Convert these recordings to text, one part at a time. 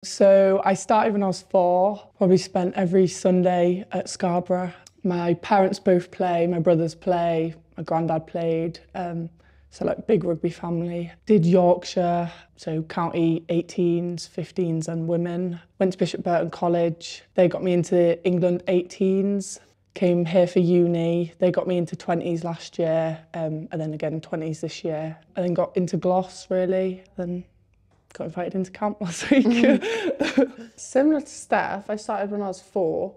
So I started when I was 4, probably spent every Sunday at Scarborough. My parents both play, my brothers play, my granddad played, so like big rugby family. Did Yorkshire, so county 18s, 15s and women. Went to Bishop Burton College, they got me into England 18s. Came here for uni, they got me into 20s last year, and then again 20s this year. And then got into Gloss really, then got invited into camp last week. Similar to Steph, I started when I was 4.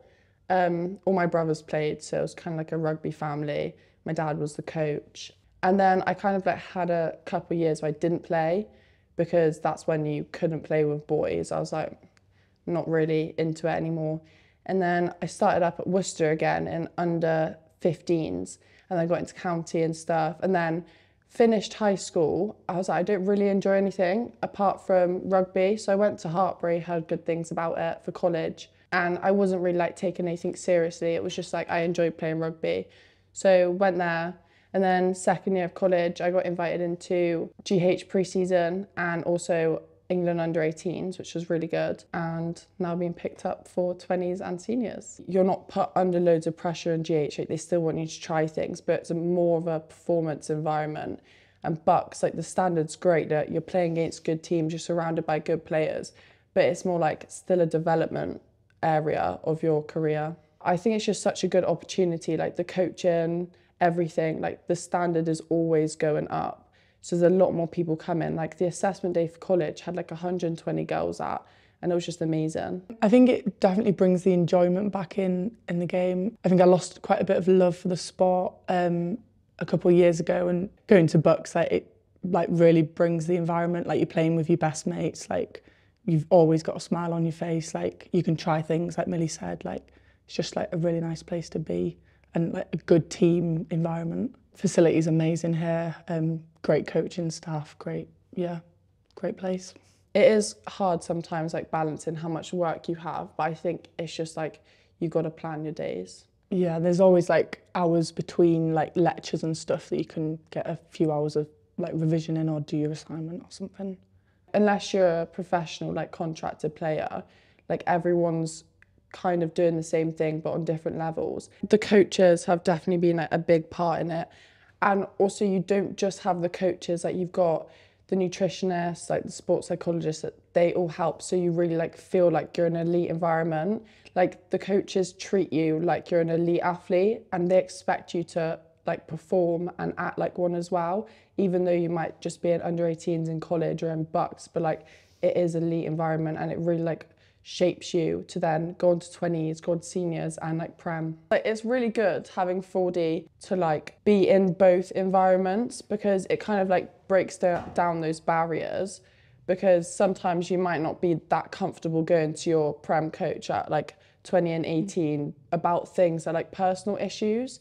All my brothers played, so it was kind of like a rugby family. My dad was the coach. And then I kind of like had a couple of years where I didn't play because that's when you couldn't play with boys. I was like not really into it anymore. And then I started up at Worcester again in under 15s and then got into county and stuff. And then finished high school, I was like, I don't really enjoy anything apart from rugby. So I went to Hartpury, heard good things about it for college. And I wasn't really like taking anything seriously. It was just like, I enjoyed playing rugby. So went there. And then second year of college, I got invited into GH pre-season and also England under 18s, which was really good. And now being picked up for 20s and seniors. You're not put under loads of pressure in GH, like they still want you to try things, but it's more of a performance environment. And Bucks, like the standard's great that you're playing against good teams, you're surrounded by good players, but it's more like still a development area of your career. I think it's just such a good opportunity, like the coaching, everything, like the standard is always going up. So there's a lot more people coming. Like the assessment day for college had like 120 girls at, and it was just amazing. I think it definitely brings the enjoyment back in the game. I think I lost quite a bit of love for the sport a couple of years ago, and going to Bucks, like it like really brings the environment. Like you're playing with your best mates, like you've always got a smile on your face. Like you can try things, like Millie said. Like it's just like a really nice place to be, and like a good team environment. Facilities amazing here. Great coaching staff, great place. It is hard sometimes, like balancing how much work you have, but I think it's just like, you've got to plan your days. Yeah, there's always like hours between like lectures and stuff that you can get a few hours of like revision in or do your assignment or something. Unless you're a professional, like contracted player, like everyone's kind of doing the same thing, but on different levels. The coaches have definitely been like a big part in it. And also you don't just have the coaches, like you've got the nutritionists, like the sports psychologists, that they all help. So you really like feel like you're in an elite environment. Like the coaches treat you like you're an elite athlete and they expect you to like perform and act like one as well, even though you might just be in under 18s in college or in Bucks, but like it is an elite environment and it really like shapes you to then go on to 20s, go on to seniors and like Prem. Like it's really good having 4D to like be in both environments because it kind of like breaks down those barriers, because sometimes you might not be that comfortable going to your Prem coach at like 20 and 18 about things that are like personal issues.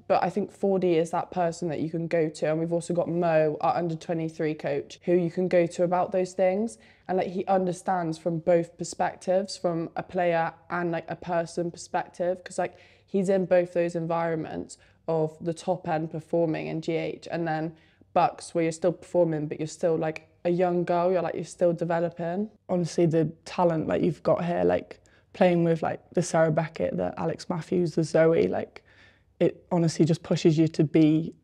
But I think 4D is that person that you can go to. And we've also got Mo, our under 23 coach, who you can go to about those things. And like he understands from both perspectives, from a player and like a person perspective, because like he's in both those environments of the top end performing in GH and then Bucks where you're still performing, but you're still like a young girl, you're still developing. Honestly, the talent like you've got here, like playing with like the Sarah Beckett, the Alex Matthews, the Zoe, like it honestly just pushes you to be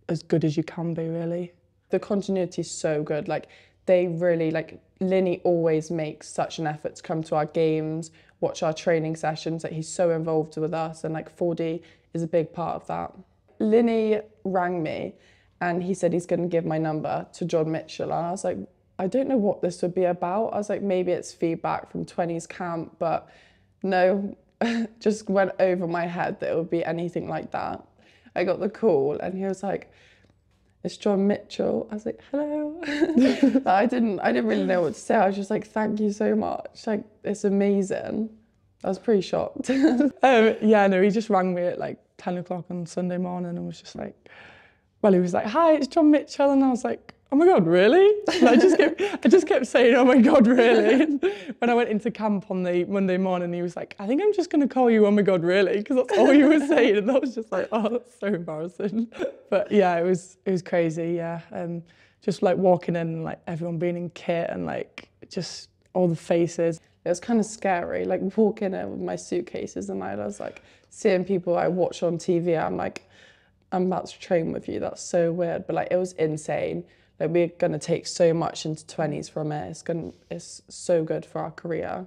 as good as you can be, really. The continuity is so good. Like they really, like Linny always makes such an effort to come to our games, watch our training sessions. Like he's so involved with us and like 4D is a big part of that. Linny rang me and he said he's going to give my number to John Mitchell. And I was like, I don't know what this would be about. I was like, maybe it's feedback from 20s camp, but no, just went over my head that it would be anything like that. I got the call and he was like, it's John Mitchell. I was like, hello. I didn't really know what to say. I was just like, thank you so much. Like, it's amazing. I was pretty shocked. Yeah, no, he just rang me at like 10 o'clock on Sunday morning and was just like, well, he was like, hi, it's John Mitchell. And I was like, oh my God, really? And I just kept saying, oh my God, really? And when I went into camp on the Monday morning, he was like, I think I'm just going to call you, oh my God, really? Because that's all you were saying. And I was just like, oh, that's so embarrassing. But yeah, it was crazy, yeah. Just like walking in and like everyone being in kit and like just all the faces. It was kind of scary, like walking in with my suitcases, and I was like seeing people I watch on TV. I'm like, I'm about to train with you. That's so weird, but like it was insane. Like we're gonna take so much into 20s from it. It's so good for our career.